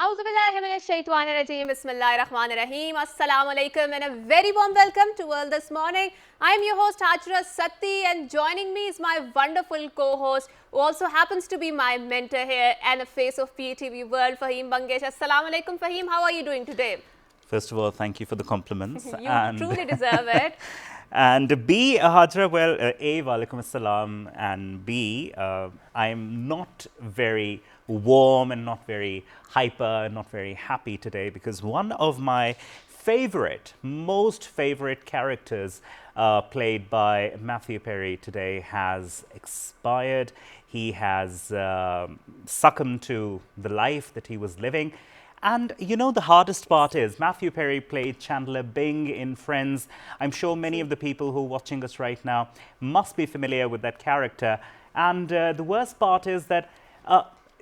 Auzubillahiminash-shaytanir-rajeem. Bismillahir-rahmanir-rahim. Assalamu alaikum and a very warm welcome to World This Morning. I'm your host Hajra Satti, and joining me is my wonderful co-host who also happens to be my mentor here and a face of PTV World, Fahim Bangesh. Assalamu alaikum, Fahim. How are you doing today? First of all, thank you for the compliments. You truly deserve it. And B, Hajra, well, A, walaikum assalam, and B, I'm not very warm and not very hyper and not very happy today because one of my most favorite characters played by Matthew Perry today has expired. He has succumbed to the life that he was living. And you know, the hardest part is Matthew Perry played Chandler Bing in Friends. I'm sure many of the people who are watching us right now must be familiar with that character. And the worst part is that,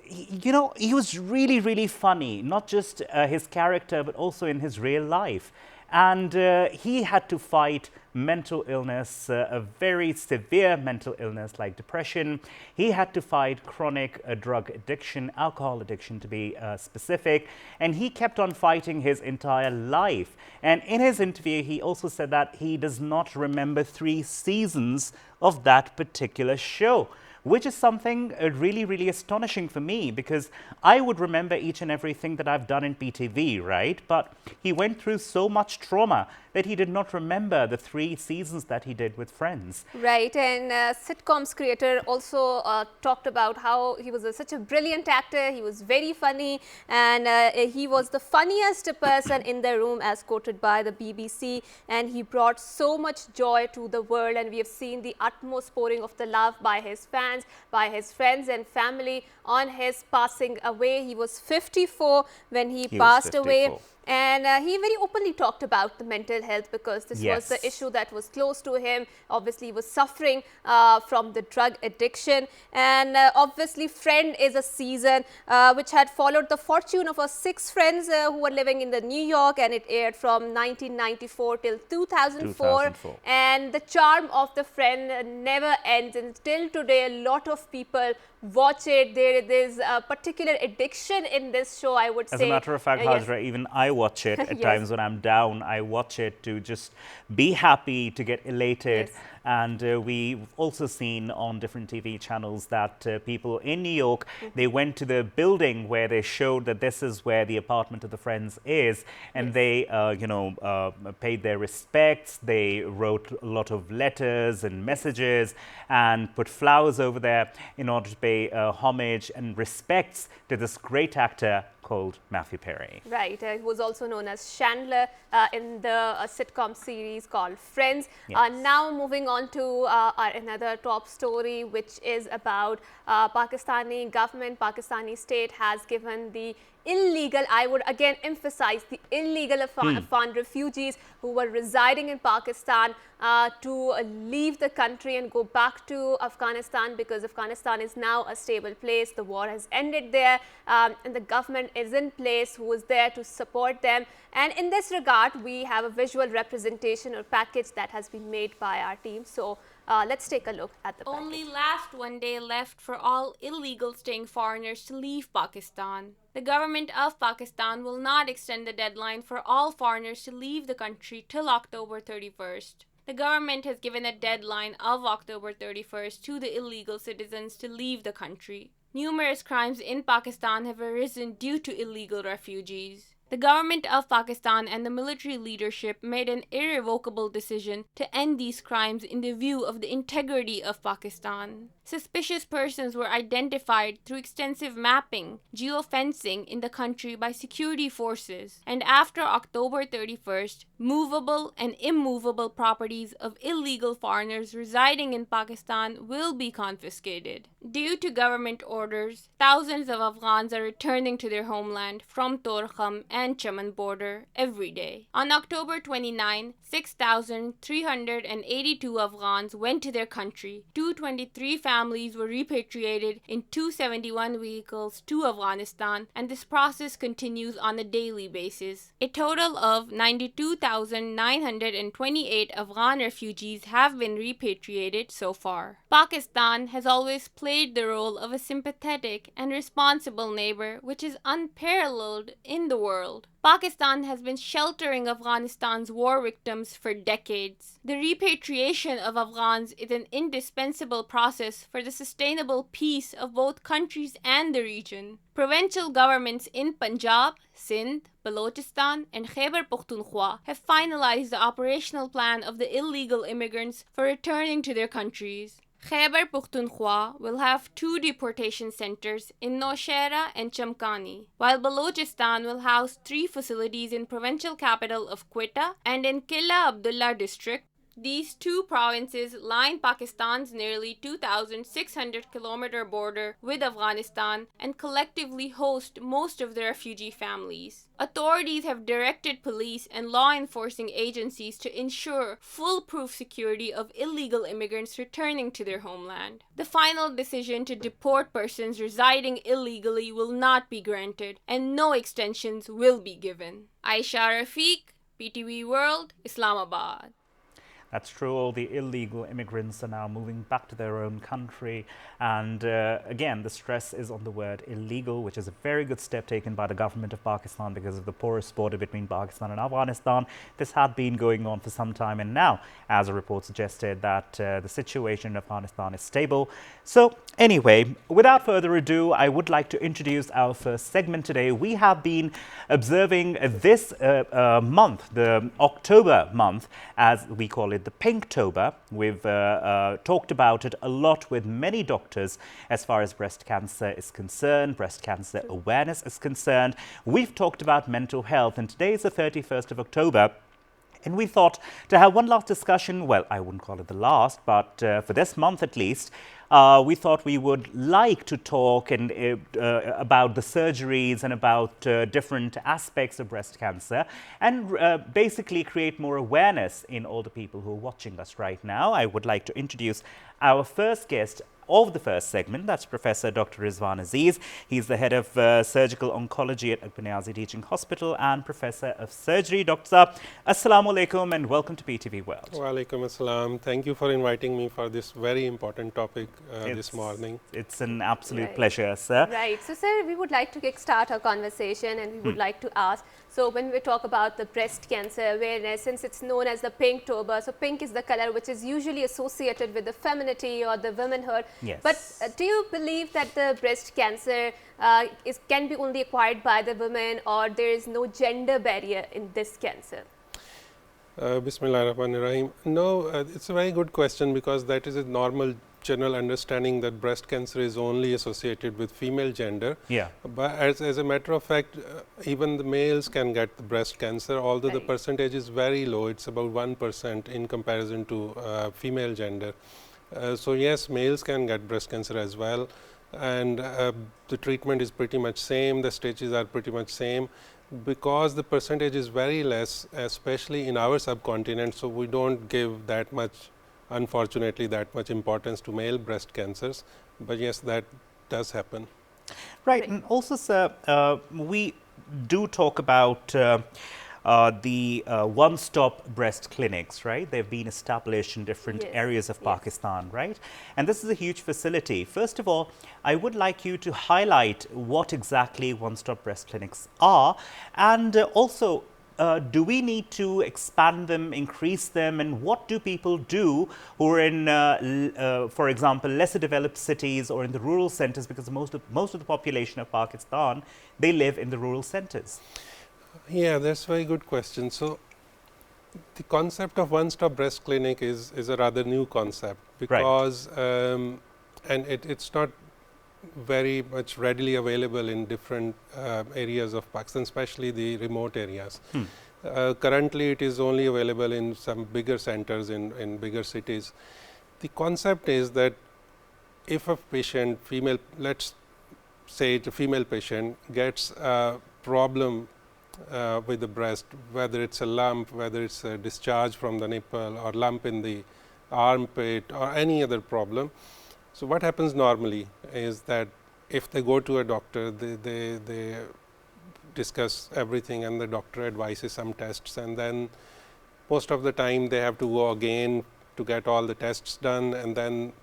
he was really, really funny, not just his character, but also in his real life. And he had to fight mental illness, a very severe mental illness like depression. He had to fight chronic drug addiction, alcohol addiction to be specific. And he kept on fighting his entire life. And in his interview, he also said that he does not remember 3 seasons of that particular show, which is something really, really astonishing for me because I would remember each and everything that I've done in PTV, right? But he went through so much trauma that he did not remember the 3 seasons that he did with Friends. Right, and sitcoms creator also talked about how he was such a brilliant actor, he was very funny, and he was the funniest person in the room as quoted by the BBC, and he brought so much joy to the world, and we have seen the utmost pouring of the love by his fans, by his friends and family on his passing away. He was 54 when he passed away. And he very openly talked about the mental health because this was the issue that was close to him. Obviously, he was suffering from the drug addiction. And obviously, Friend is a season which had followed the fortune of 6 friends who were living in the New York, and it aired from 1994 till 2004. And the charm of the Friend never ends. And till today, a lot of people watch it. There's a particular addiction in this show, I would say. As a matter of fact, Hajra, even I watch it at times when I'm down. I watch it to just be happy, to get elated. And we've also seen on different TV channels that people in New York, they went to the building where they showed that this is where the apartment of the Friends is. And they, paid their respects. They wrote a lot of letters and messages and put flowers over there in order to pay homage and respects to this great actor called Matthew Perry. Right, he was also known as Chandler in the sitcom series called Friends. Now moving on to another top story, which is about Pakistani government. Pakistani state has given the illegal, I would again emphasize the illegal Afghan refugees who were residing in Pakistan to leave the country and go back to Afghanistan because Afghanistan is now a stable place. The war has ended there and the government is in place who is there to support them. And in this regard, we have a visual representation or package that has been made by our team. So let's take a look at the package. Only last one day left for all illegal staying foreigners to leave Pakistan. The government of Pakistan will not extend the deadline for all foreigners to leave the country till October 31st. The government has given a deadline of October 31st to the illegal citizens to leave the country. Numerous crimes in Pakistan have arisen due to illegal refugees. The government of Pakistan and the military leadership made an irrevocable decision to end these crimes in the view of the integrity of Pakistan. Suspicious persons were identified through extensive mapping, geofencing in the country by security forces, and after October 31st, movable and immovable properties of illegal foreigners residing in Pakistan will be confiscated. Due to government orders, thousands of Afghans are returning to their homeland from Torkham and Chaman border every day. On October 29, 6,382 Afghans went to their country. 223 families were repatriated in 271 vehicles to Afghanistan, and this process continues on a daily basis. A total of 92,928 Afghan refugees have been repatriated so far. Pakistan has always played played the role of a sympathetic and responsible neighbor, which is unparalleled in the world. Pakistan has been sheltering Afghanistan's war victims for decades. The repatriation of Afghans is an indispensable process for the sustainable peace of both countries and the region. Provincial governments in Punjab, Sindh, Balochistan, and Khyber Pakhtunkhwa have finalized the operational plan of the illegal immigrants for returning to their countries. Khyber Pakhtunkhwa will have 2 deportation centers in Nowshera and Chamkani, while Balochistan will house 3 facilities in provincial capital of Quetta and in Qilla Abdullah district. These 2 provinces line Pakistan's nearly 2,600-kilometer border with Afghanistan and collectively host most of the refugee families. Authorities have directed police and law enforcing agencies to ensure foolproof security of illegal immigrants returning to their homeland. The final decision to deport persons residing illegally will not be granted, and no extensions will be given. Aisha Rafiq, PTV World, Islamabad. That's true. All the illegal immigrants are now moving back to their own country. And again, the stress is on the word illegal, which is a very good step taken by the government of Pakistan because of the porous border between Pakistan and Afghanistan. This had been going on for some time. And now, as a report suggested, that the situation in Afghanistan is stable. So anyway, without further ado, I would like to introduce our first segment today. We have been observing this month, the October month, as we call it, the Pinktober. We've talked about it a lot with many doctors as far as breast cancer is concerned, breast cancer awareness is concerned. We've talked about mental health, and today is the 31st of October. And we thought to have one last discussion, well, I wouldn't call it the last, but for this month at least, we thought we would like to talk about the surgeries and about different aspects of breast cancer and basically create more awareness in all the people who are watching us right now. I would like to introduce our first guest of the first segment. That's Professor Dr. Rizwan Aziz. He's the head of surgical oncology at Akbaniazi Teaching Hospital and Professor of Surgery. Dr. Saab, Assalamu alaikum and welcome to PTV World. Wa alaikum assalam. Thank you for inviting me for this very important topic this morning. It's an absolute pleasure, sir. Right. So, sir, we would like to kickstart our conversation and we would like to ask, so when we talk about the breast cancer awareness, since it's known as the Pinktober, so pink is the color which is usually associated with the femininity or the womanhood. Yes. But do you believe that the breast cancer can be only acquired by the women, or there is no gender barrier in this cancer? Bismillahirrahmanirrahim. No, it's a very good question because that is a normal general understanding that breast cancer is only associated with female gender. Yeah. But as a matter of fact, even the males can get the breast cancer, although the percentage is very low. It's about 1% in comparison to female gender. So yes, males can get breast cancer as well, and the treatment is pretty much same, the stages are pretty much same. Because the percentage is very less, especially in our subcontinent, so we don't give that much, unfortunately, that much importance to male breast cancers. But yes, that does happen. Right, and also, sir, we do talk about the one-stop breast clinics, right? They've been established in different areas of Pakistan, right? And this is a huge facility. First of all, I would like you to highlight what exactly one-stop breast clinics are, and also do we need to expand them, increase them, and what do people do who are in, for example, lesser developed cities or in the rural centers, because most of the population of Pakistan, they live in the rural centers? Yeah, that's a very good question. So, the concept of one-stop breast clinic is a rather new concept because, and it's not very much readily available in different areas of Pakistan, especially the remote areas. Currently, it is only available in some bigger centers in bigger cities. The concept is that if a patient, female, let's say it's a female patient, gets a problem with the breast, whether it's a lump, whether it's a discharge from the nipple or lump in the armpit or any other problem. So what happens normally is that if they go to a doctor, they discuss everything and the doctor advises some tests, and then most of the time they have to go again to get all the tests done, and then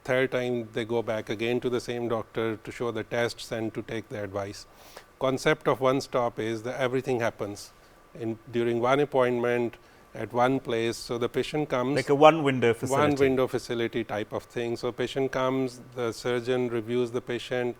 third time they go back again to the same doctor to show the tests and to take the advice. Concept of one stop is that everything happens during one appointment at one place. So the patient comes like a one window facility. One window facility type of thing. So patient comes, the surgeon reviews the patient,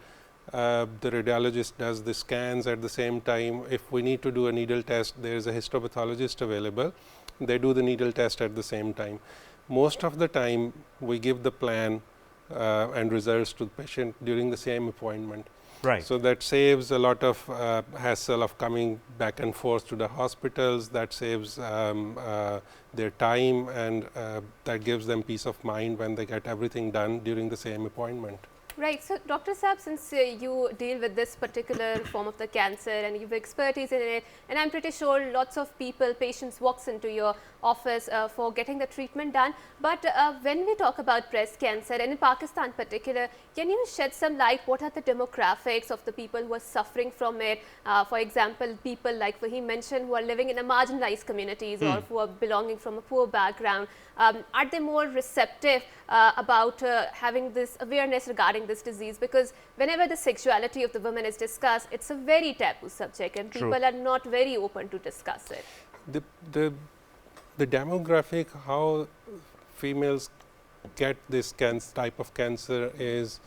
the radiologist does the scans at the same time. If we need to do a needle test, there is a histopathologist available. They do the needle test at the same time. Most of the time, we give the plan and results to the patient during the same appointment. Right. So that saves a lot of hassle of coming back and forth to the hospitals. That saves their time, and that gives them peace of mind when they get everything done during the same appointment. Right. So, Dr. Saab, since you deal with this particular form of the cancer and you have expertise in it, and I'm pretty sure lots of people, patients walks into your office for getting the treatment done. But when we talk about breast cancer, and in Pakistan particular, can you shed some light? What are the demographics of the people who are suffering from it? For example, people like he mentioned who are living in a marginalized communities or who are belonging from a poor background. Are they more receptive about having this awareness regarding this disease? Because whenever the sexuality of the woman is discussed, it's a very taboo subject, and True. people are not very open to discuss it. The demographic, how females get this type of cancer is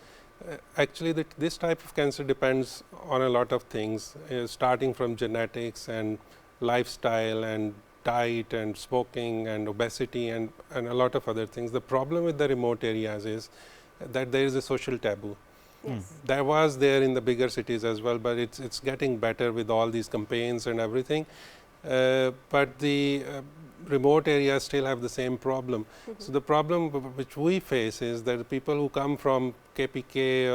actually this type of cancer depends on a lot of things, starting from genetics and lifestyle and diet and smoking and obesity and a lot of other things. The problem with the remote areas is that there is a social taboo. Yes. There was there in the bigger cities as well, but it's getting better with all these campaigns and everything. But the remote areas still have the same problem. So the problem which we face is that the people who come from KPK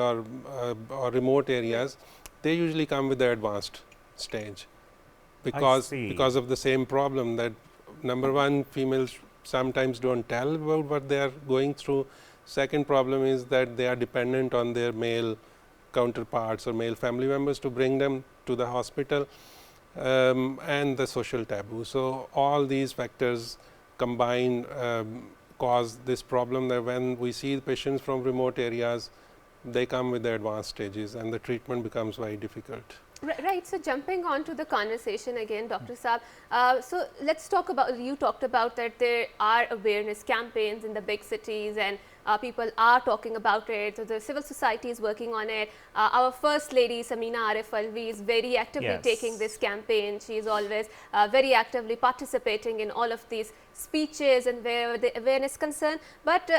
or remote areas, they usually come with the advanced stage, because of the same problem that number one, females sometimes don't tell about what they are going through. Second problem is that they are dependent on their male counterparts or male family members to bring them to the hospital. And the social taboo. So all these factors combined cause this problem that when we see patients from remote areas, they come with the advanced stages and the treatment becomes very difficult. Right. So, jumping on to the conversation again, Dr. Saab. So, let's talk about, you talked about that there are awareness campaigns in the big cities and people are talking about it. So, the civil society is working on it. Our First Lady, Samina Arif Alvi, is very actively taking this campaign. She is always very actively participating in all of these speeches and wherever the awareness is concerned. But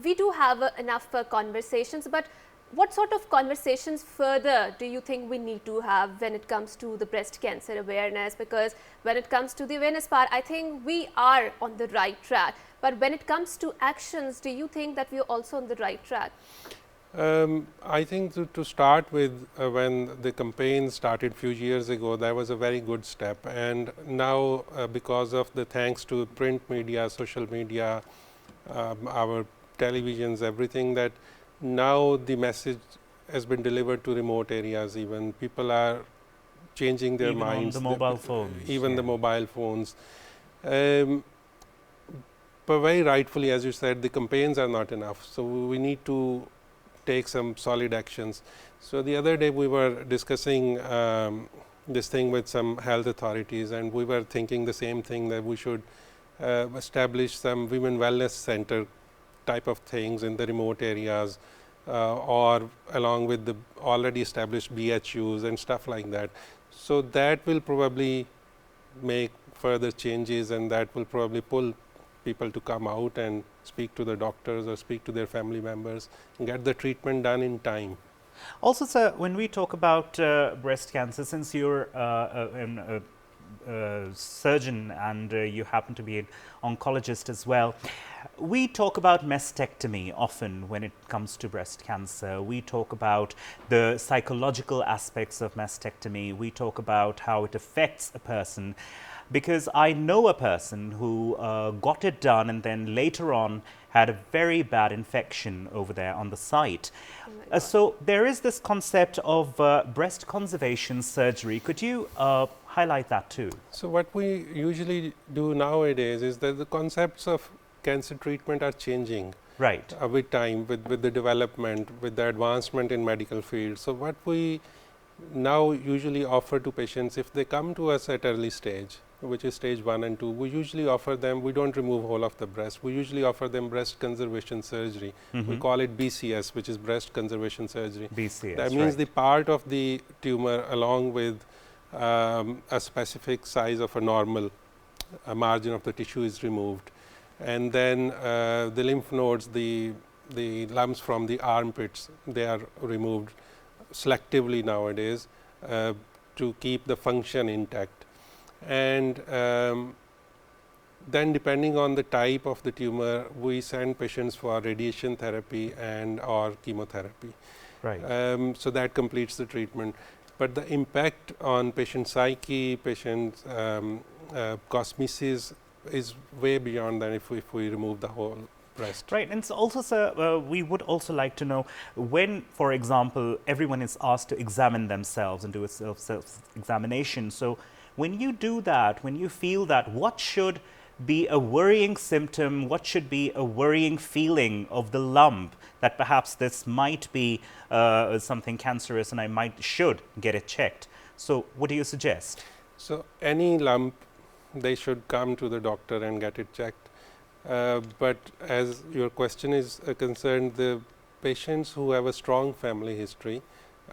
we do have enough conversations. But what sort of conversations further do you think we need to have when it comes to the breast cancer awareness? Because when it comes to the awareness part, I think we are on the right track. But when it comes to actions, do you think that we are also on the right track? I think to start with, when the campaign started a few years ago, that was a very good step. And now, because of the thanks to print media, social media, our televisions, everything, that now the message has been delivered to remote areas. Even people are changing their minds. Even on the mobile phones. Even the mobile phones. But very rightfully, as you said, the campaigns are not enough. So we need to take some solid actions. So the other day we were discussing this thing with some health authorities, and we were thinking the same thing, that we should establish some women wellness center type of things in the remote areas, or along with the already established BHUs and stuff like that. So that will probably make further changes, and that will probably pull people to come out and speak to the doctors or speak to their family members and get the treatment done in time. Also, sir, when we talk about breast cancer, since you're a surgeon and you happen to be an oncologist as well, we talk about mastectomy often when it comes to breast cancer. We talk about the psychological aspects of mastectomy. We talk about how it affects a person. Because I know a person who got it done and then later on had a very bad infection over there on the site. So there is this concept of breast conservation surgery. Could you highlight that too? So what we usually do nowadays is that the concepts of cancer treatment are changing. Right. With time, with the development, with the advancement in medical field. So what we now usually offer to patients, if they come to us at early stage, which is stage 1 and 2, we usually offer them, we don't remove whole of the breast, we usually offer them breast conservation surgery. We call it BCS, which is breast conservation surgery. BCS, that means right. the part of the tumor along with a specific size of a normal margin of the tissue is removed, and then the lymph nodes, the lumps from the armpits, they are removed selectively nowadays to keep the function intact. And then depending on the type of the tumor, we send patients for radiation therapy and or chemotherapy. Right. So that completes the treatment. But the impact on patient psyche, patient cosmesis is way beyond that if we remove the whole breast. Right, and so also, sir, we would also like to know when, for example, everyone is asked to examine themselves and do a self-examination. So when you do that, when you feel that, what should be a worrying symptom, what should be a worrying feeling of the lump, that perhaps this might be something cancerous and I should get it checked. So what do you suggest? So any lump, they should come to the doctor and get it checked. But as your question is concerned, the patients who have a strong family history,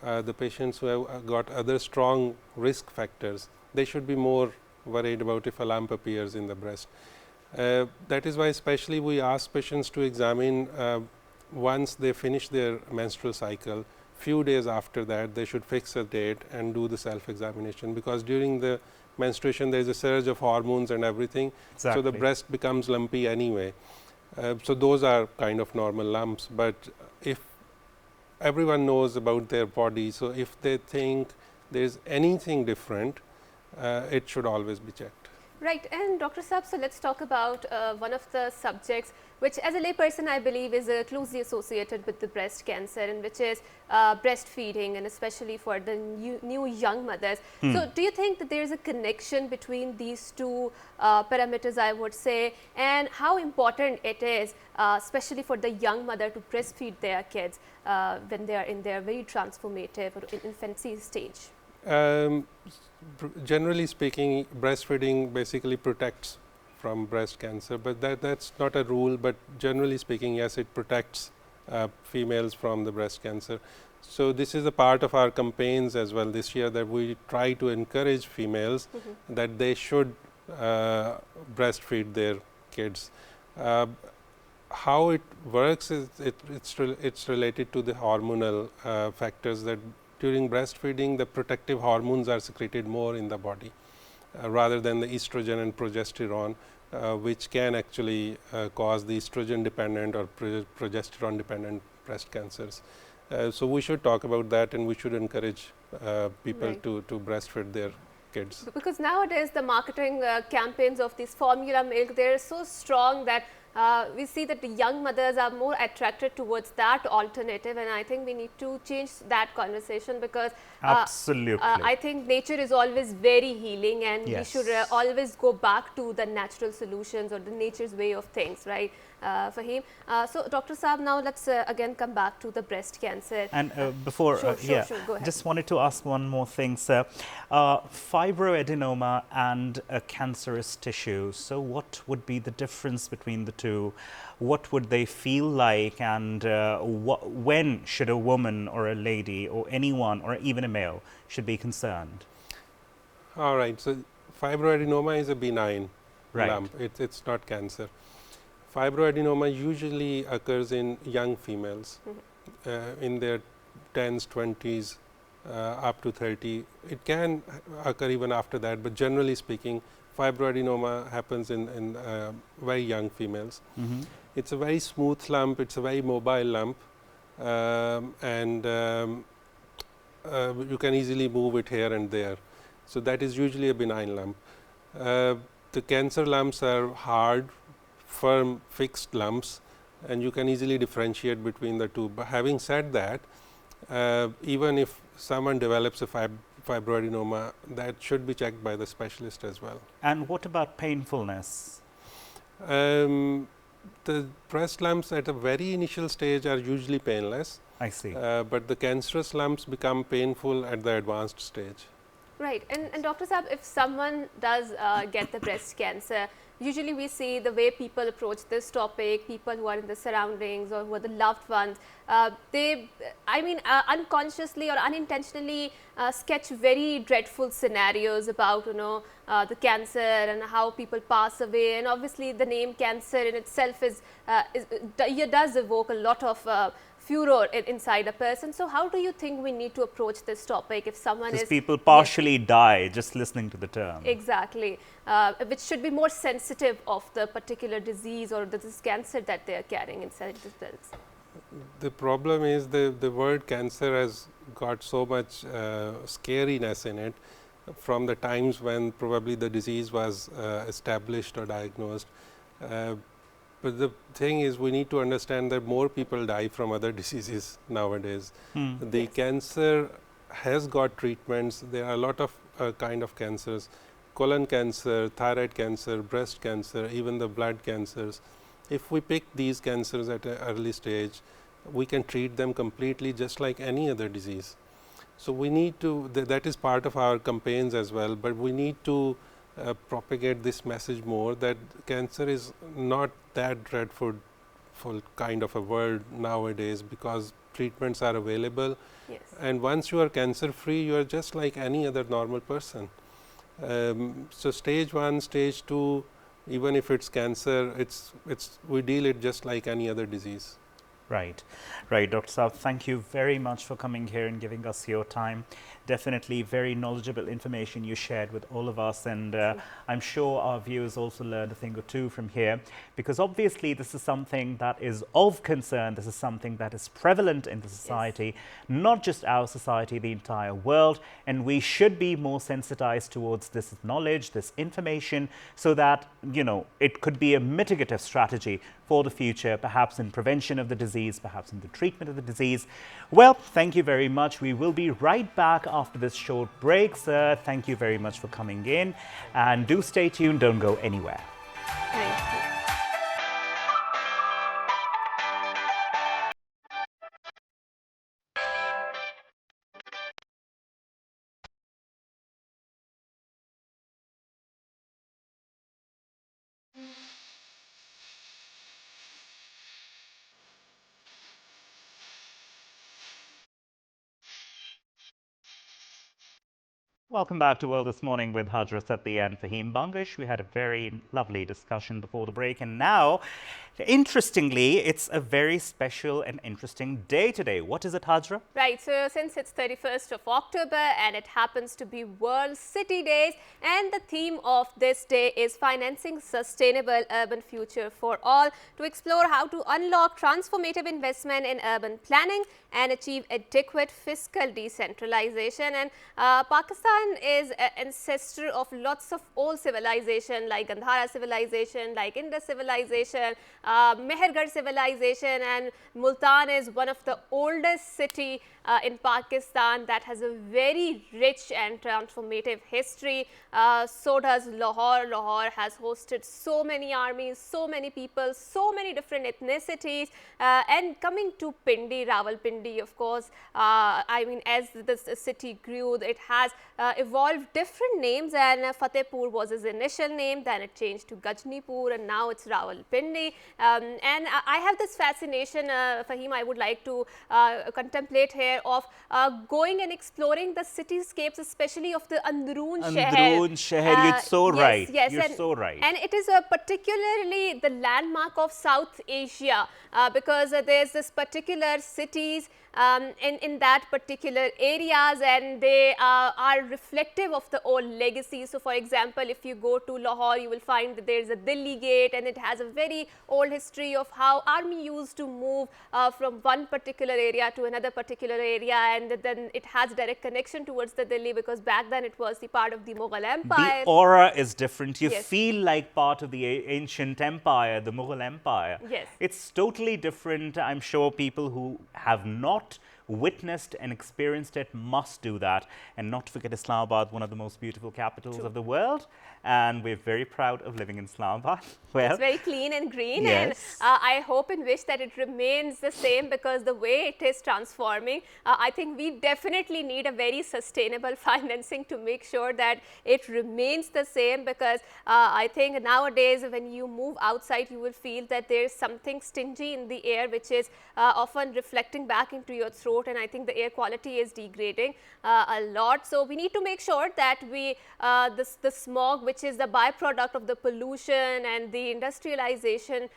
the patients who have got other strong risk factors, they should be more worried about if a lump appears in the breast. That is why especially we ask patients to examine once they finish their menstrual cycle. Few days after that, they should fix a date and do the self-examination, because during the menstruation there is a surge of hormones and everything. Exactly. So the breast becomes lumpy anyway. So those are kind of normal lumps. But if everyone knows about their body, so if they think there is anything different, it should always be checked. Right, and Dr. Saab, so let's talk about one of the subjects which as a layperson I believe is closely associated with the breast cancer, and which is breastfeeding, and especially for the new young mothers. So do you think that there is a connection between these two parameters, I would say, and how important it is, especially for the young mother, to breastfeed their kids when they are in their very transformative or infancy stage? Generally speaking, breastfeeding basically protects from breast cancer, but that's not a rule. But generally speaking, yes, it protects females from the breast cancer. So this is a part of our campaigns as well this year, that we try to encourage females that they should breastfeed their kids. How it works is it's related to the hormonal factors, that during breastfeeding the protective hormones are secreted more in the body rather than the estrogen and progesterone, which can actually cause the estrogen dependent or progesterone dependent breast cancers. So we should talk about that, and we should encourage people to breastfeed their kids. Because nowadays the marketing campaigns of this formula milk, they are so strong that we see that the young mothers are more attracted towards that alternative, and I think we need to change that conversation, because Absolutely. I think nature is always very healing, and we should always go back to the natural solutions or the nature's way of things, right, Fahim? So Dr. Saab, now let's again come back to the breast cancer. And before, Sure, go ahead. Just wanted to ask one more thing, sir. Fibroadenoma and a cancerous tissue, so what would be the difference between the two? What would they feel like, and when should a woman or a lady or anyone or even a male should be concerned? All right, so fibroadenoma is a benign lump, it's not cancer. Fibroadenoma usually occurs in young females in their 10s, 20s, up to 30. It can occur even after that, but generally speaking, fibroadenoma happens in very young females. It's a very smooth lump, it's a very mobile lump, and you can easily move it here and there. So that is usually a benign lump. The cancer lumps are hard, firm, fixed lumps, and you can easily differentiate between the two. But having said that, even if someone develops a fibroadenoma, that should be checked by the specialist as well. And what about painfulness? The breast lumps at a very initial stage are usually painless, I see. but the cancerous lumps become painful at the advanced stage. Right. And Dr. Saab, if someone does get the breast cancer, usually we see the way people approach this topic, people who are in the surroundings or who are the loved ones, they, I mean, unconsciously or unintentionally sketch very dreadful scenarios about, you know, the cancer and how people pass away. And obviously the name cancer in itself does evoke a lot of furor inside a person. So how do you think we need to approach this topic if someone Because is… people partially die just listening to the term. Exactly, which should be more sensitive of the particular disease or this cancer that they are carrying inside themselves. The problem is the word cancer has got so much scariness in it from the times when probably the disease was established or diagnosed. But the thing is, we need to understand that more people die from other diseases nowadays. The cancer has got treatments. There are a lot of kind of cancers: colon cancer, thyroid cancer, breast cancer, even the blood cancers. If we pick these cancers at an early stage, we can treat them completely just like any other disease. So we need to, that is part of our campaigns as well, but we need to propagate this message more, that cancer is not that dreadful kind of a word nowadays, because treatments are available. Yes. And once you are cancer free, you are just like any other normal person. So stage 1, stage 2, even if it's cancer, we deal it just like any other disease. Right, right. Dr. Saab, thank you very much for coming here and giving us your time. Definitely very knowledgeable information you shared with all of us, and I'm sure our viewers also learned a thing or two from here, because obviously this is something that is of concern. This is something that is prevalent in the society, not just our society, the entire world, and we should be more sensitized towards this knowledge, this information, so that, you know, it could be a mitigative strategy for the future, perhaps in prevention of the disease, perhaps in the treatment of the disease. Well, thank you very much. We will be right back after this short break, sir. Thank you very much for coming in, and do stay tuned. Don't go anywhere. Thank you. Welcome back to World This Morning with Hajra Sati and Fahim Bangish. We had a very lovely discussion before the break, and now, interestingly, it's a very special and interesting day today. What is it, Hajra? Right, so since it's 31st of October and it happens to be World City Days, and the theme of this day is financing sustainable urban future for all, to explore how to unlock transformative investment in urban planning and achieve adequate fiscal decentralization. And Pakistan is an ancestor of lots of old civilization like Gandhara civilization, like Indus civilization, Mehergarh civilization, and Multan is one of the oldest city in Pakistan that has a very rich and transformative history. So does Lahore. Lahore has hosted so many armies, so many people, so many different ethnicities. And coming to Pindi, Rawalpindi, of course, I mean, as this city grew, it has evolved different names, and Fatehpur was his initial name, then it changed to Gajnipur, and now it's Rawalpindi. And I have this fascination, Fahim, I would like to contemplate here of going and exploring the cityscapes, especially of the Androon Sheher. Androon Sheher, you're so right. Yes, you're so right. And it is particularly the landmark of South Asia, because there's this particular cities in that particular areas, and they are reflective of the old legacy. So for example, if you go to Lahore, you will find that there is a Delhi Gate, and it has a very old history of how army used to move from one particular area to another particular area, and then it has direct connection towards the Delhi, because back then it was the part of the Mughal Empire. The aura is different. You Yes. feel like part of the ancient empire, the Mughal Empire. Yes. It's totally different. I'm sure people who have not witnessed and experienced it must do that. And not to forget Islamabad, one of the most beautiful capitals of the world. And we're very proud of living in Islamabad. Well, it's very clean and green, yes. and I hope and wish that it remains the same, because the way it is transforming, I think we definitely need a very sustainable financing to make sure that it remains the same, because I think nowadays when you move outside, you will feel that there is something stingy in the air, which is often reflecting back into your throat, and I think the air quality is degrading a lot. So we need to make sure that we the smog, which is the byproduct of the pollution and the industrialization,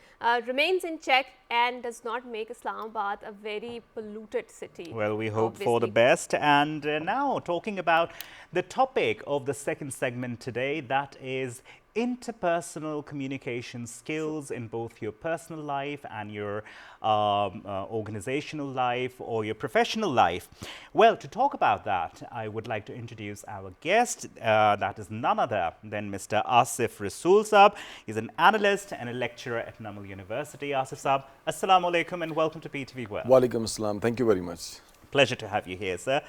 remains in check and does not make Islamabad a very polluted city. Well, we hope for the best. And now talking about the topic of the second segment today, that is interpersonal communication skills in both your personal life and your organizational life or your professional life. Well, to talk about that, I would like to introduce our guest. That is none other than Mr. Asif Rasool Saab. He's an analyst and a lecturer at Namal University. Asif Saab, Assalamu alaikum and welcome to PTV World. Wa alaikum assalam. Thank you very much. Pleasure to have you here, sir.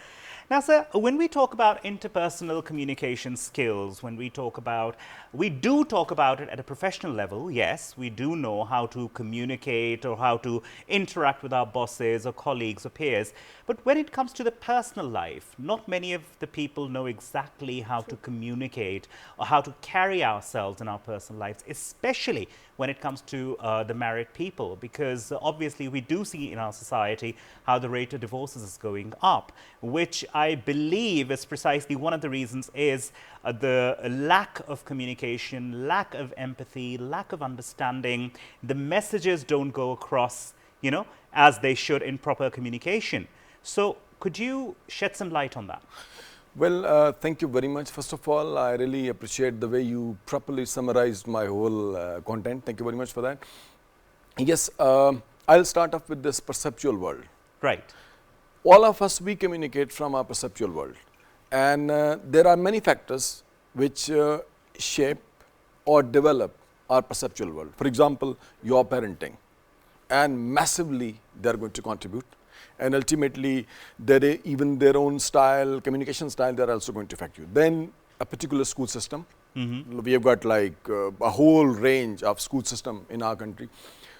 Now, sir, when we talk about interpersonal communication skills, we do talk about it at a professional level. Yes, we do know how to communicate or how to interact with our bosses or colleagues or peers. But when it comes to the personal life, not many of the people know exactly how to communicate or how to carry ourselves in our personal lives, especially when it comes to the married people, because obviously we do see in our society how the rate of divorces is going up, which I believe is precisely one of the reasons is the lack of communication, lack of empathy, lack of understanding. The messages don't go across, as they should in proper communication. So could you shed some light on that? Well, thank you very much. First of all, I really appreciate the way you properly summarized my whole content. Thank you very much for that. Yes, I'll start off with this perceptual world. Right. All of us, we communicate from our perceptual world. And there are many factors which shape or develop our perceptual world. For example, your parenting. And massively, they're going to contribute. And ultimately, even their own style, communication style, they're also going to affect you. Then a particular school system. We have got like a whole range of school system in our country.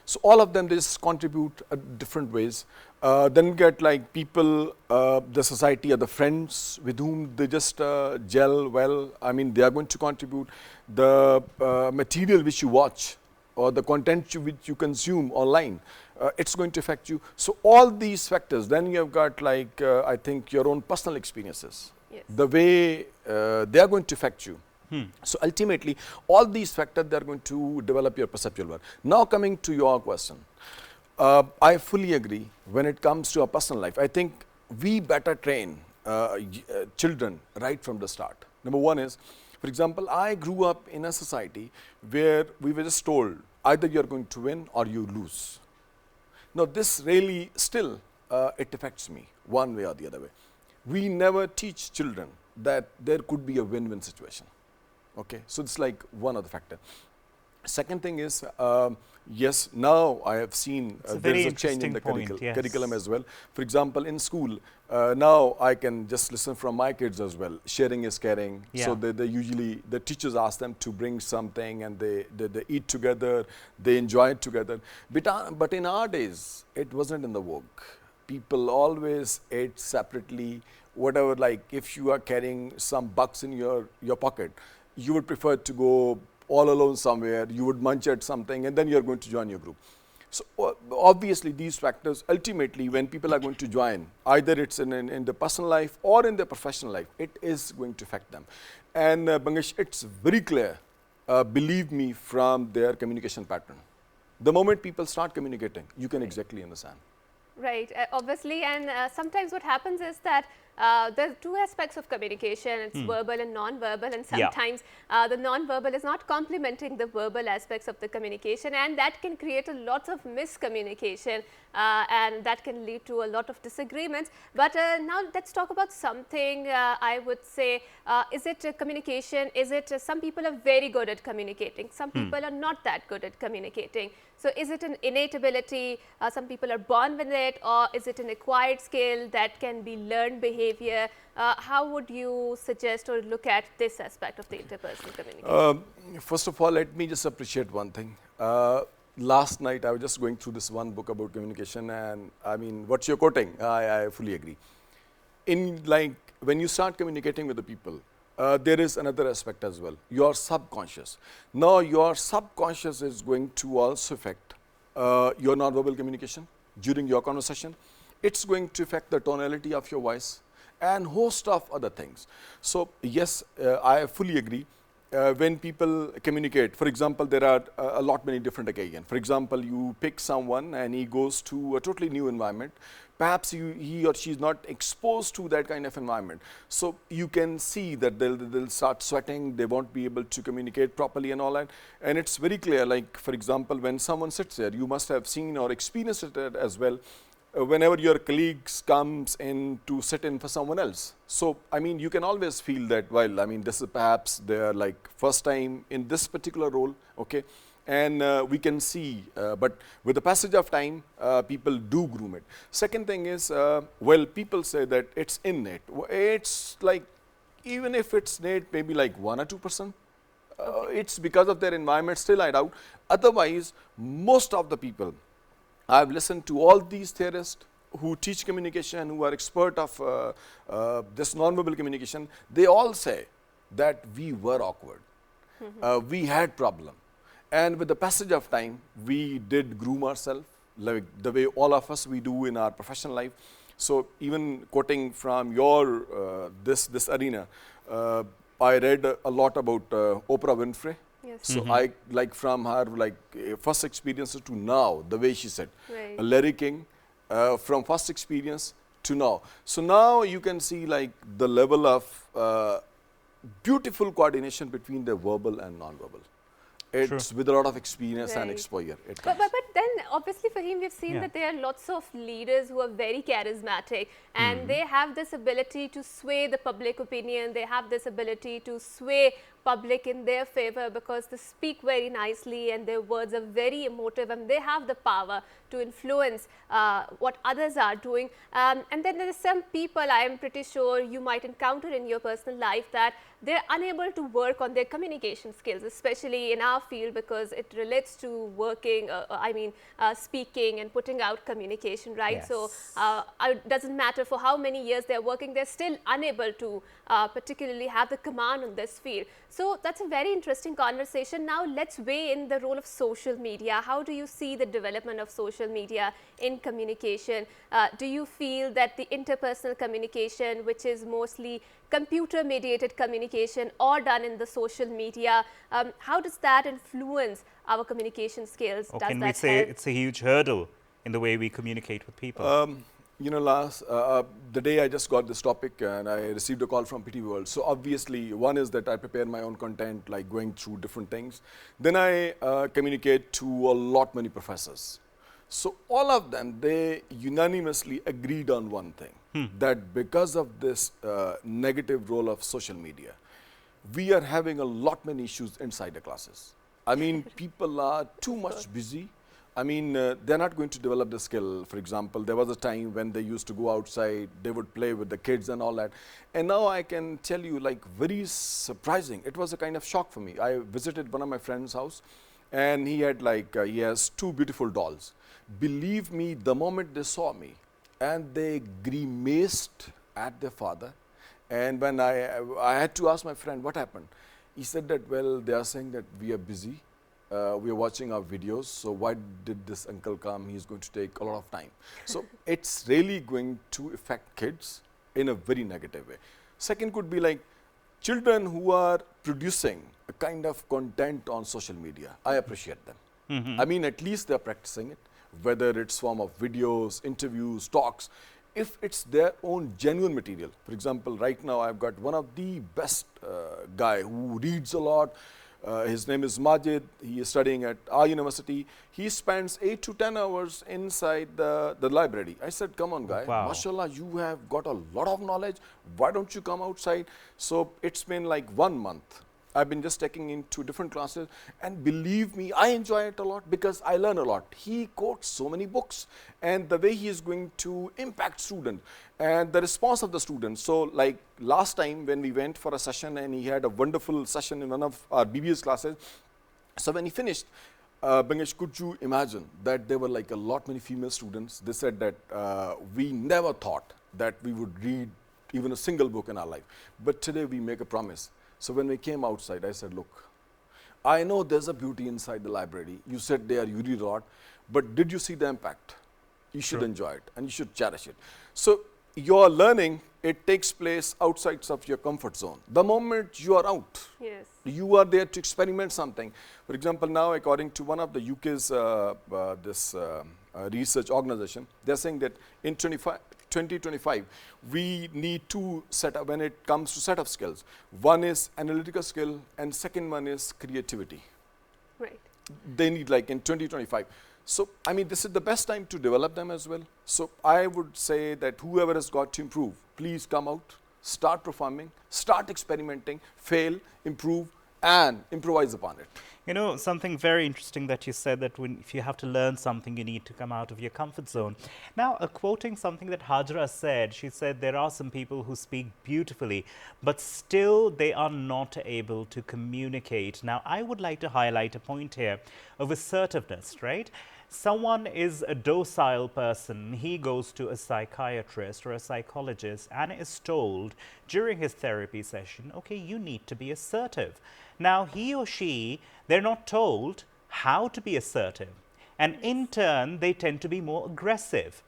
So all of them, they just contribute different ways. Then we get like people, the society or the friends with whom they just gel well. I mean, they are going to contribute. The material which you watch or the content which you consume online, it's going to affect you. So all these factors, then you have got like, I think your own personal experiences, yes, the way they are going to affect you. So ultimately, all these factors, they are going to develop your perceptual world. Now coming to your question, I fully agree when it comes to our personal life. I think we better train children right from the start. Number one is, for example, I grew up in a society where we were just told either you're going to win or you lose. Now this really still, it affects me one way or the other way. We never teach children that there could be a win-win situation. Okay, so it's like one other factor. Second thing is, yes, now I have seen there is a change in the curriculum as well. For example, in school, now I can just listen from my kids as well. Sharing is caring. Yeah. So they usually, the teachers ask them to bring something and they eat together, they enjoy it together. But in our days, it wasn't in the vogue. People always ate separately, whatever, like if you are carrying some bucks in your pocket, you would prefer to go all alone somewhere, you would munch at something and then you're going to join your group. So obviously these factors, ultimately when people are going to join, either it's in the personal life or in their professional life, it is going to affect them. And Bangesh, it's very clear, believe me, from their communication pattern. The moment people start communicating, you can exactly understand. Right, obviously, and sometimes what happens is that there are two aspects of communication. It's verbal and non-verbal, and Yeah. sometimes the non-verbal is not complementing the verbal aspects of the communication, and that can create a lot of miscommunication, and that can lead to a lot of disagreements. But now let's talk about something. I would say, is it communication? Is it some people are very good at communicating, some people are not that good at communicating. So is it an innate ability, some people are born with it, or is it an acquired skill that can be learned behavior? How would you suggest or look at this aspect of the interpersonal communication? First of all, let me just appreciate one thing. Last night I was just going through this one book about communication, and I mean, what you're quoting, I fully agree. In like when you start communicating with the people, there is another aspect as well, your subconscious. Now your subconscious is going to also affect your nonverbal communication during your conversation. It's going to affect the tonality of your voice and host of other things. So yes, I fully agree. When people communicate, for example, there are a lot many different occasions. For example, you pick someone and he goes to a totally new environment. Perhaps he or she is not exposed to that kind of environment. So you can see that they'll start sweating, they won't be able to communicate properly and all that. And it's very clear, like for example, when someone sits there, you must have seen or experienced it as well. Whenever your colleagues comes in to sit in for someone else. So, I mean, you can always feel that, well, I mean, this is perhaps their like first time in this particular role, okay? And we can see, but with the passage of time, people do groom it. Second thing is, well, people say that it's innate. It's like, even if it's innate, maybe like 1 or 2%, it's because of their environment, still I doubt. Otherwise, most of the people, I've listened to all these theorists who teach communication, who are expert of this nonverbal communication. They all say that we were awkward. We had problem. And with the passage of time, we did groom ourselves, like the way all of us we do in our professional life. So even quoting from your this arena, I read a lot about Oprah Winfrey. Yes. So I like from her like first experiences to now, the way she said, Right. Larry King, from first experience to now. So now you can see like the level of beautiful coordination between the verbal and non-verbal. It's with a lot of experience and Right. exposure. But then obviously for him, we've seen Yeah. that there are lots of leaders who are very charismatic, and they have this ability to sway the public opinion. They have this ability to sway public in their favor because they speak very nicely and their words are very emotive, and they have the power to influence what others are doing. And then there are some people, I am pretty sure you might encounter in your personal life, that they're unable to work on their communication skills, especially in our field, because it relates to working, speaking and putting out communication, right? Yes. So it doesn't matter for how many years they're working, they're still unable to particularly have the command on this field. So that's a very interesting conversation. Now let's weigh in the role of social media. How do you see the development of social media in communication? Do you feel that the interpersonal communication, which is mostly computer mediated communication or done in the social media, how does that influence our communication skills? Or Does can we that say help? it's a huge hurdle in the way we communicate with people? You know, the day I just got this topic and I received a call from PT World. So obviously, one is that I prepare my own content, like going through different things. Then I communicate to a lot many professors. So all of them, they unanimously agreed on one thing, that because of this negative role of social media, we are having a lot many issues inside the classes. I mean, people are too much busy. I mean, they're not going to develop the skill. For example, there was a time when they used to go outside, they would play with the kids and all that. And now I can tell you, like, very surprising. It was a kind of shock for me. I visited one of my friend's house, and he had like, he has 2 beautiful dolls. Believe me, the moment they saw me, and they grimaced at their father. And when I had to ask my friend, what happened? He said that, well, they are saying that we are busy. We are watching our videos, so why did this uncle come? He's going to take a lot of time. So it's really going to affect kids in a very negative way. Second could be like children who are producing a kind of content on social media. I appreciate them. I mean, at least they're practicing it, whether it's form of videos, interviews, talks. if it's their own genuine material. For example, right now I've got one of the best guy who reads a lot. His name is Majid. He is studying at our university. He spends 8 to 10 hours inside the library. I said, come on, guy. Wow. Mashallah, you have got a lot of knowledge. Why don't you come outside? So it's been like 1 month. I've been just taking into different classes, and believe me, I enjoy it a lot because I learn a lot. He quotes so many books, and the way he is going to impact students and the response of the students. So like last time when we went for a session, and he had a wonderful session in one of our BBS classes. So when he finished, Bangesh, could you imagine that there were like a lot many female students? They said that we never thought that we would read even a single book in our life, but today we make a promise. So when we came outside, I said, look, I know there's a beauty inside the library. You said there, you read a lot, but did you see the impact? You should enjoy it, and you should cherish it. So your learning, it takes place outside of your comfort zone. The moment you are out, Yes. you are there to experiment something. For example, now according to one of the UK's research organization, they're saying that in 2025, we need two setup when it comes to set of skills. One is analytical skill, and second one is creativity. Right. They need like in 2025. So, I mean, this is the best time to develop them as well. So, I would say that whoever has got to improve, please come out, start performing, start experimenting, fail, improve, and improvise upon it. You know, something very interesting that you said, that if you have to learn something, you need to come out of your comfort zone. Now, quoting something that Hajra said, she said there are some people who speak beautifully, but still they are not able to communicate. Now, I would like to highlight a point here of assertiveness, right? Someone is a docile person, he goes to a psychiatrist or a psychologist and is told during his therapy session, okay, you need to be assertive. Now, he or she, they're not told how to be assertive, and in turn, they tend to be more aggressive,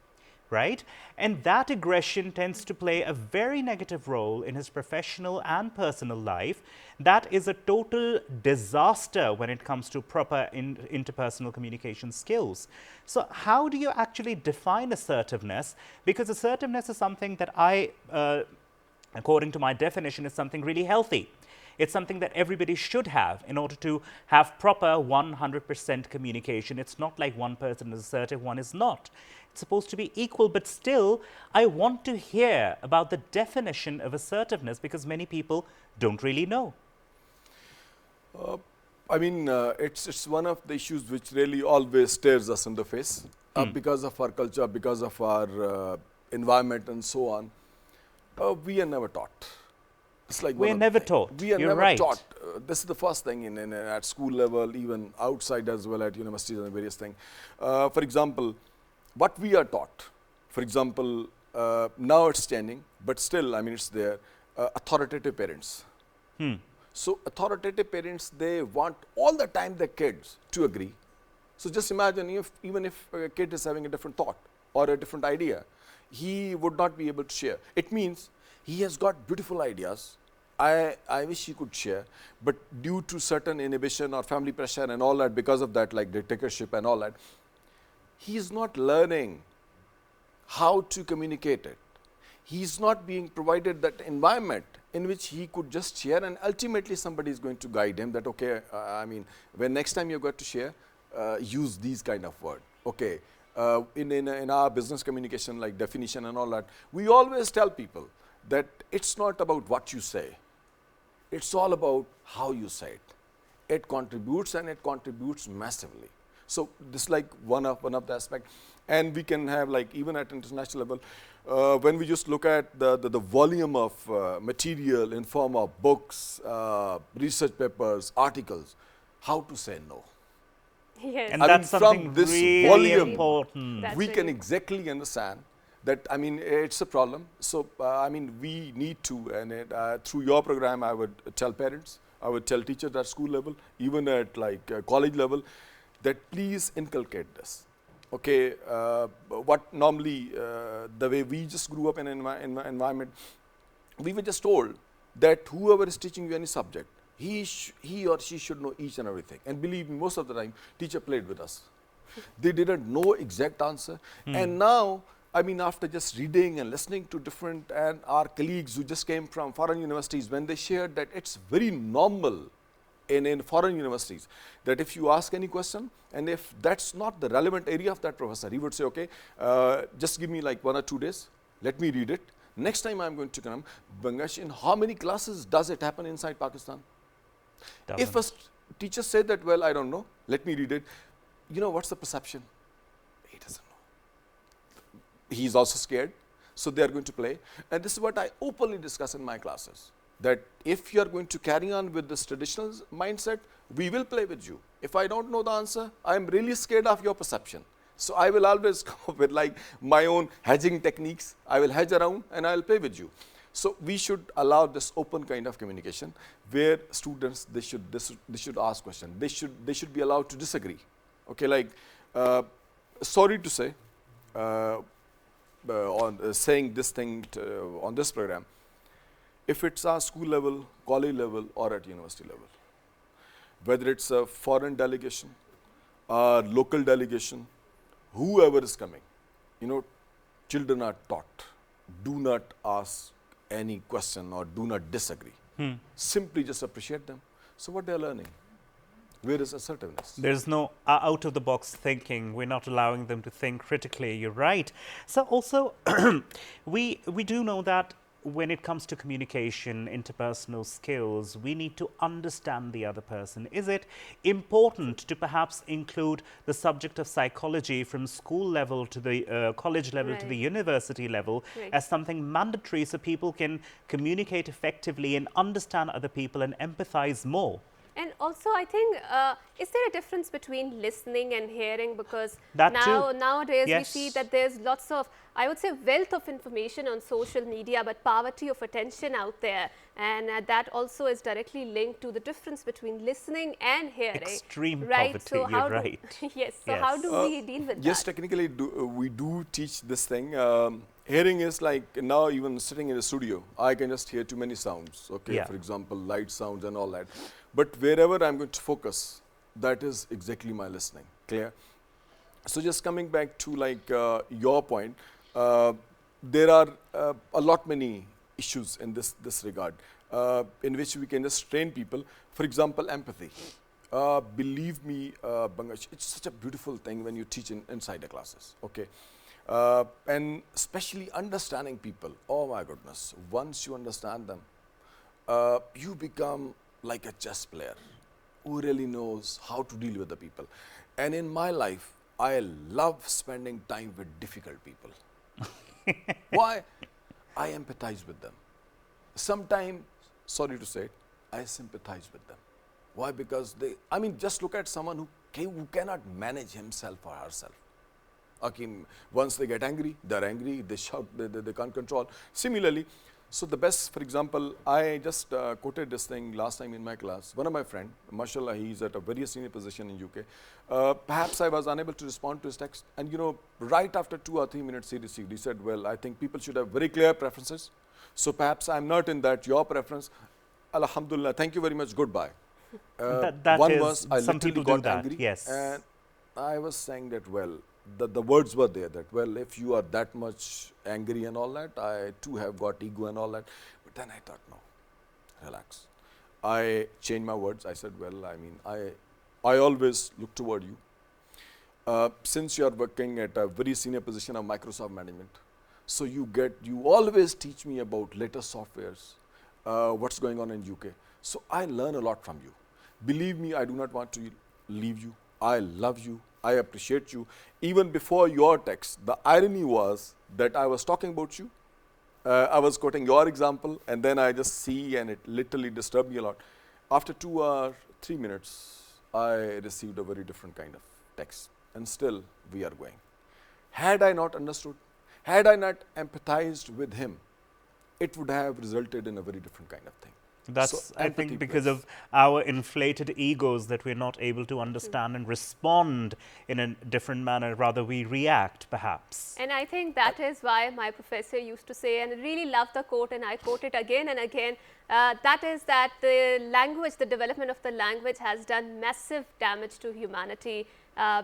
right? And that aggression tends to play a very negative role in his professional and personal life. That is a total disaster when it comes to proper interpersonal communication skills. So how do you actually define assertiveness? Because assertiveness is something that according to my definition, is something really healthy. It's something that everybody should have in order to have proper 100% communication. It's not like one person is assertive, one is not. It's supposed to be equal, but still, I want to hear about the definition of assertiveness because many people don't really know. I mean, it's one of the issues which really always stares us in the face because of our culture, because of our environment and so on. We are never taught. It's like we're never taught. We are You're never right. taught. This is the first thing at school level, even outside as well at universities and various things. For example, what we are taught, for example, now it's changing, but still, I mean, it's there, authoritative parents. So authoritative parents, they want all the time their kids to agree. So just imagine even if a kid is having a different thought or a different idea, he would not be able to share. It means he has got beautiful ideas. I wish he could share, but due to certain inhibition or family pressure and all that, because of that, like dictatorship and all that, he is not learning how to communicate it. He is not being provided that environment in which he could just share, and ultimately somebody is going to guide him that, okay, I mean, when next time you got to share, use these kind of word. Okay, in our business communication, like definition and all that, we always tell people that it's not about what you say, it's all about how you say it. It contributes, and it contributes massively. So this is like one of the aspects, and we can have like even at international level, when we just look at the volume of material in form of books, research papers, articles, how to say no. Yes. And I that's mean, something from this really volume, important. That's we really can exactly understand that, I mean, it's a problem. So, I mean, we need to, and through your program, I would tell parents, I would tell teachers at school level, even at like college level, that please inculcate this. Okay, what normally, the way we just grew up in an environment, we were just told that whoever is teaching you any subject, he or she should know each and everything. And believe me, most of the time, teacher played with us. They didn't know exact answer. And now, I mean, after just reading and listening to different, and our colleagues who just came from foreign universities, when they shared that it's very normal in foreign universities, that if you ask any question, and if that's not the relevant area of that professor, he would say, okay, just give me like 1 or 2 days, let me read it. Next time I'm going to come, Bangash, in how many classes does it happen inside Pakistan? If a teacher said that, well, I don't know, let me read it, you know, what's the perception? He doesn't know. He's also scared, so they are going to play. And this is what I openly discuss in my classes, that if you are going to carry on with this traditional mindset, we will play with you. If I don't know the answer, I am really scared of your perception. So I will always come up with like my own hedging techniques. I will hedge around and I will play with you. So we should allow this open kind of communication where students, they should ask questions. They should be allowed to disagree. Okay, like sorry to say, on saying this thing on this program, if it's a school level, college level, or at university level, whether it's a foreign delegation, local delegation, whoever is coming, you know, children are taught, do not ask any question or do not disagree. Simply just appreciate them. So what they are learning? Where is assertiveness? There's no out-of-the-box thinking. We're not allowing them to think critically. You're right. So also, we do know that when it comes to communication, interpersonal skills, we need to understand the other person. Is it important to perhaps include the subject of psychology from school level to the college level to the university level as something mandatory so people can communicate effectively and understand other people and empathize more? And also, I think, is there a difference between listening and hearing? Because That nowadays yes. we see that there's lots of, I would say, wealth of information on social media, but poverty of attention out there. And that also is directly linked to the difference between listening and hearing. Extreme right? poverty, So you're right. yes, so how do we deal with yes, that? technically we do teach this thing. Hearing is like now even sitting in a studio, I can just hear too many sounds, okay, for example, light sounds and all that. But wherever I'm going to focus, that is exactly my listening, clear? So just coming back to like your point, there are a lot many issues in this regard in which we can just train people. For example, empathy. Believe me, Bangash, it's such a beautiful thing when you teach inside the classes, okay? And especially understanding people. Oh my goodness, once you understand them, you become like a chess player who really knows how to deal with the people. And in my life, I love spending time with difficult people. Why? I empathize with them. Sometimes, sorry to say it, I sympathize with them. Why? Because they, I mean, just look at someone who cannot manage himself or herself. Okay, once they get angry, they're angry, they shout, they can't control. Similarly, so the best, for example, I just quoted this thing last time in my class. One of my friend, mashallah, he's at a very senior position in UK. Perhaps I was unable to respond to his text. And you know, right after 2 or 3 minutes he received, he said, well, I think people should have very clear preferences. So perhaps I'm not in that, your preference. Alhamdulillah, thank you very much, goodbye. That one is, was, I some literally people got do that, angry. yes. And I was saying that, well, the words were there that, well, if you are that much angry and all that, I too have got ego and all that. But then I thought, no, relax. I changed my words. I said, well, I mean, I always look toward you. Since you are working at a very senior position of Microsoft management, so you always teach me about latest softwares, what's going on in UK. So I learn a lot from you. Believe me, I do not want to leave you. I love you. I appreciate you. Even before your text, the irony was that I was talking about you. I was quoting your example, and then I just see, and it literally disturbed me a lot. After 2 or 3 minutes, I received a very different kind of text, and still we are going. Had I not understood, had I not empathized with him, it would have resulted in a very different kind of thing. That's, So I think, because of our inflated egos that we're not able to understand and respond in a different manner. Rather, we react, perhaps. And I think that is why my professor used to say, and I really love the quote, and I quote it again and again, that is that the language, the development of the language has done massive damage to humanity.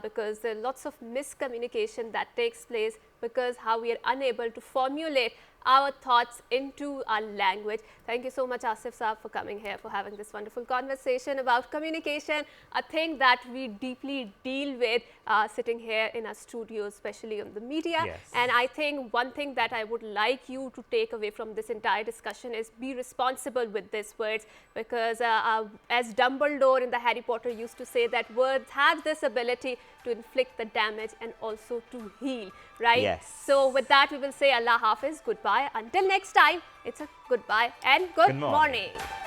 because there are lots of miscommunication that takes place because how we are unable to formulate our thoughts into our language. Thank you so much, Asif Saab, for coming here, for having this wonderful conversation about communication, a thing that we deeply deal with sitting here in our studio, especially on the media. Yes. And I think one thing that I would like you to take away from this entire discussion is be responsible with these words, because as Dumbledore in the Harry Potter used to say, that words have this ability to inflict the damage and also to heal, right? Yes. So with that, we will say Allah Hafiz, goodbye. Until next time, it's a goodbye and good Good morning. morning.